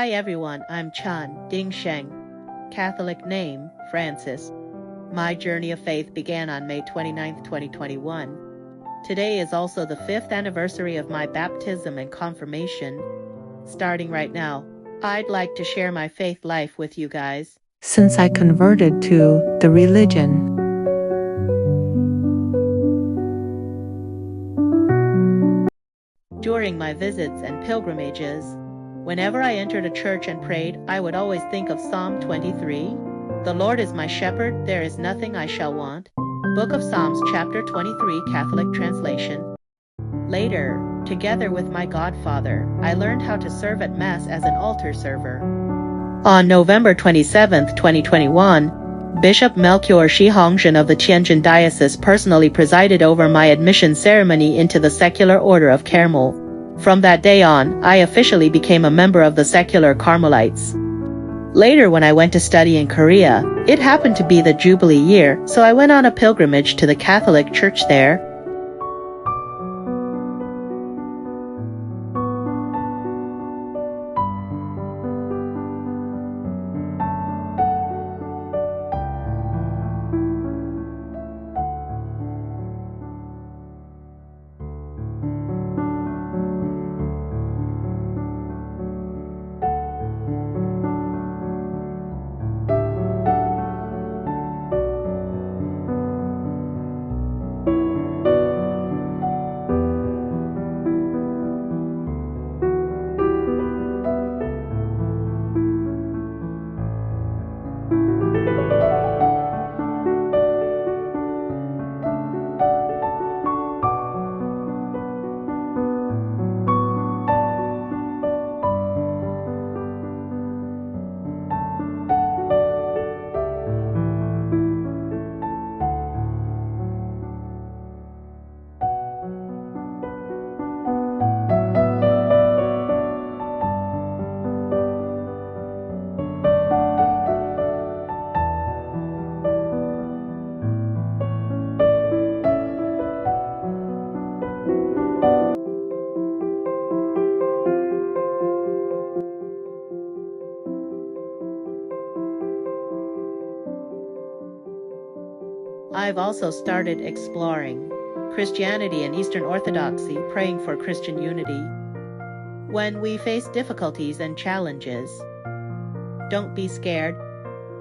Hi everyone, I'm CHEN, DINGSHENG. Catholic name, Francis. My journey of faith began on May 29, 2021. Today is also the 5th anniversary of my baptism and confirmation. Starting right now, I'd like to share my faith life with you guys. Since I converted to the religion, During my visits and pilgrimages, whenever I entered a church and prayed, I would always think of Psalm 23. The Lord is my shepherd, there is nothing I shall want. Book of Psalms chapter 23 Catholic translation. Later, together with my godfather, I learned how to serve at Mass as an altar server. On November 27, 2021, Bishop Melchior Shihongzhen of the Tianjin Diocese personally presided over my admission ceremony into the secular order of Carmel. From that day on, I officially became a member of the secular Carmelites. Later, when I went to study in Korea, it happened to be the Jubilee year, so I went on a pilgrimage to the Catholic Church there. I've also started exploring Christianity and Eastern Orthodoxy, praying for Christian unity. When we face difficulties and challenges, don't be scared.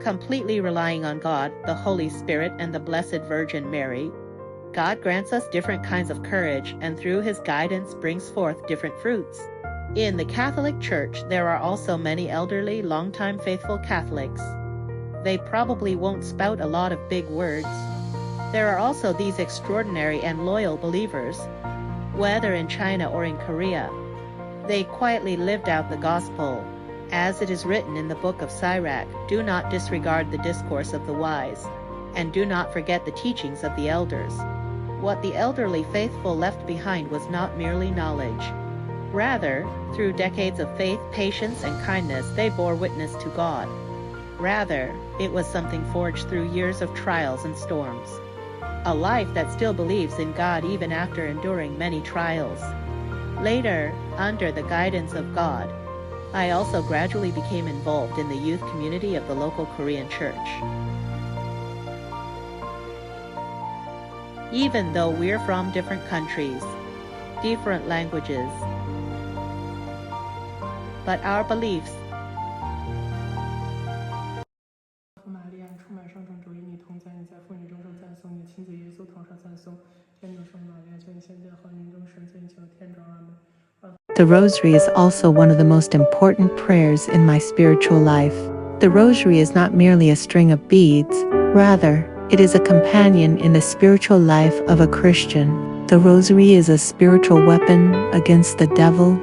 Completely relying on God, the Holy Spirit, and the Blessed Virgin Mary, God grants us different kinds of courage, and through His guidance brings forth different fruits. In the Catholic Church, there are also many elderly, long-time faithful Catholics. They probably won't spout a lot of big words. There are also these extraordinary and loyal believers, whether in China or in Korea. They quietly lived out the gospel. As it is written in the book of Sirach, do not disregard the discourse of the wise, and do not forget the teachings of the elders. What the elderly faithful left behind was not merely knowledge. Rather, through decades of faith, patience, and kindness, they bore witness to God. Rather, it was something forged through years of trials and storms. A life that still believes in God even after enduring many trials. Later, under the guidance of God, I also gradually became involved in the youth community of the local Korean church. Even though we're from different countries, different languages. But our beliefs The Rosary is also one of the most important prayers in my spiritual life. The Rosary is not merely a string of beads, rather, it is a companion in the spiritual life of a Christian. The Rosary is a spiritual weapon against the devil.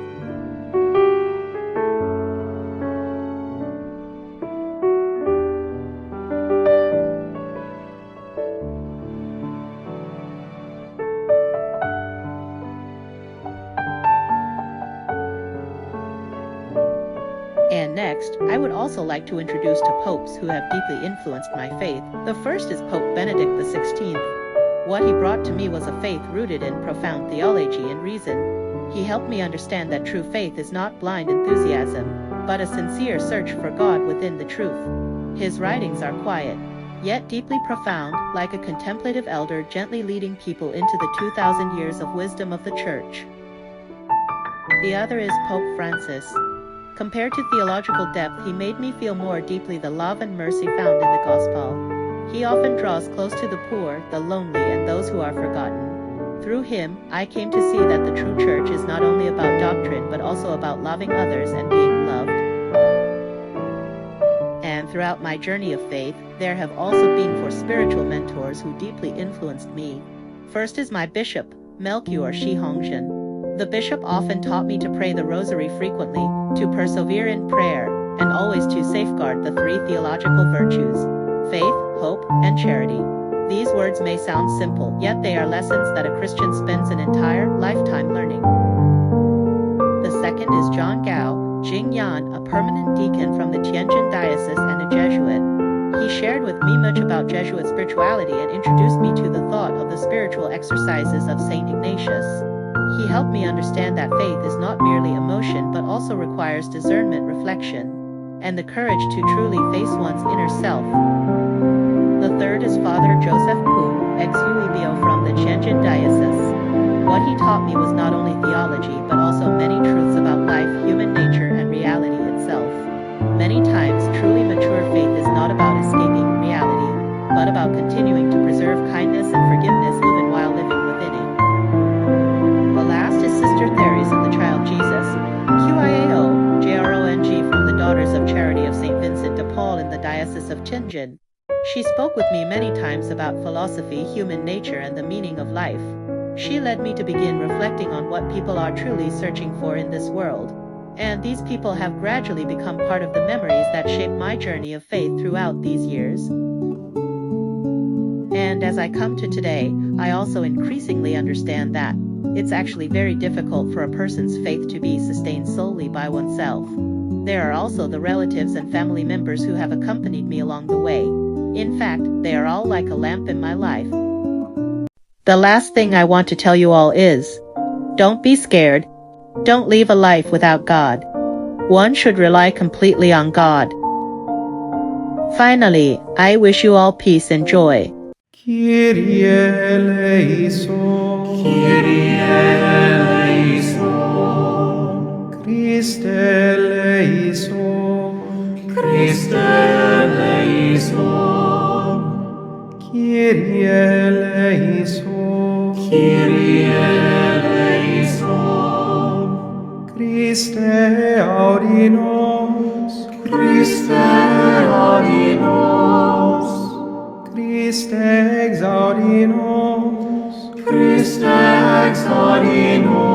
And next, I would also like to introduce to popes who have deeply influenced my faith. The first is Pope Benedict XVI. What he brought to me was a faith rooted in profound theology and reason. He helped me understand that true faith is not blind enthusiasm, but a sincere search for God within the truth. His writings are quiet, yet deeply profound, like a contemplative elder gently leading people into the 2,000 years of wisdom of the Church. The other is Pope Francis. Compared to theological depth, he made me feel more deeply the love and mercy found in the Gospel. He often draws close to the poor, the lonely, and those who are forgotten. Through him, I came to see that the true church is not only about doctrine but also about loving others and being loved. And throughout my journey of faith, there have also been 4 spiritual mentors who deeply influenced me. First is my bishop, Melchior Shihongzhen. The bishop often taught me to pray the rosary frequently, to persevere in prayer, and always to safeguard the 3 theological virtues: faith, hope, and charity. These words may sound simple, yet they are lessons that a Christian spends an entire lifetime learning. The second is John Gao Jingyan, a permanent deacon from the Tianjin diocese and a Jesuit. He shared with me much about Jesuit spirituality and introduced me to the thought of the spiritual exercises of St. Ignatius. He helped me understand that faith is not merely emotion but also requires discernment, reflection, and the courage to truly face one's inner self. The third is Father Joseph Pu, ex-Uibio from the Tianjin diocese. What he taught me was not only theology but also many truths about life, human nature, and reality itself. Many times, truly mature faith is not about escaping reality, but about continuing to preserve kindness and forgiveness even while living within it. The last is Sister Therese of the Child Jesus, QIAO, JRONG, from the Daughters of Charity of St. Vincent de Paul in the Diocese of Tianjin. She spoke with me many times about philosophy, human nature, and the meaning of life. She led me to begin reflecting on what people are truly searching for in this world. And these people have gradually become part of the memories that shaped my journey of faith throughout these years. And as I come to today, I also increasingly understand that it's actually very difficult for a person's faith to be sustained solely by oneself. There are also the relatives and family members who have accompanied me along the way. In fact, they are all like a lamp in my life. The last thing I want to tell you all is, don't be scared. Don't live a life without God. One should rely completely on God. Finally, I wish you all peace and joy. Kyrie eleison, Kyrie eleison, Christe eleison, Christe eleison, Kyrie eleison, Kyrie eleison, Christe audi nos, Christe audi nos, Christe exaudi nos, Christe exaudi nos.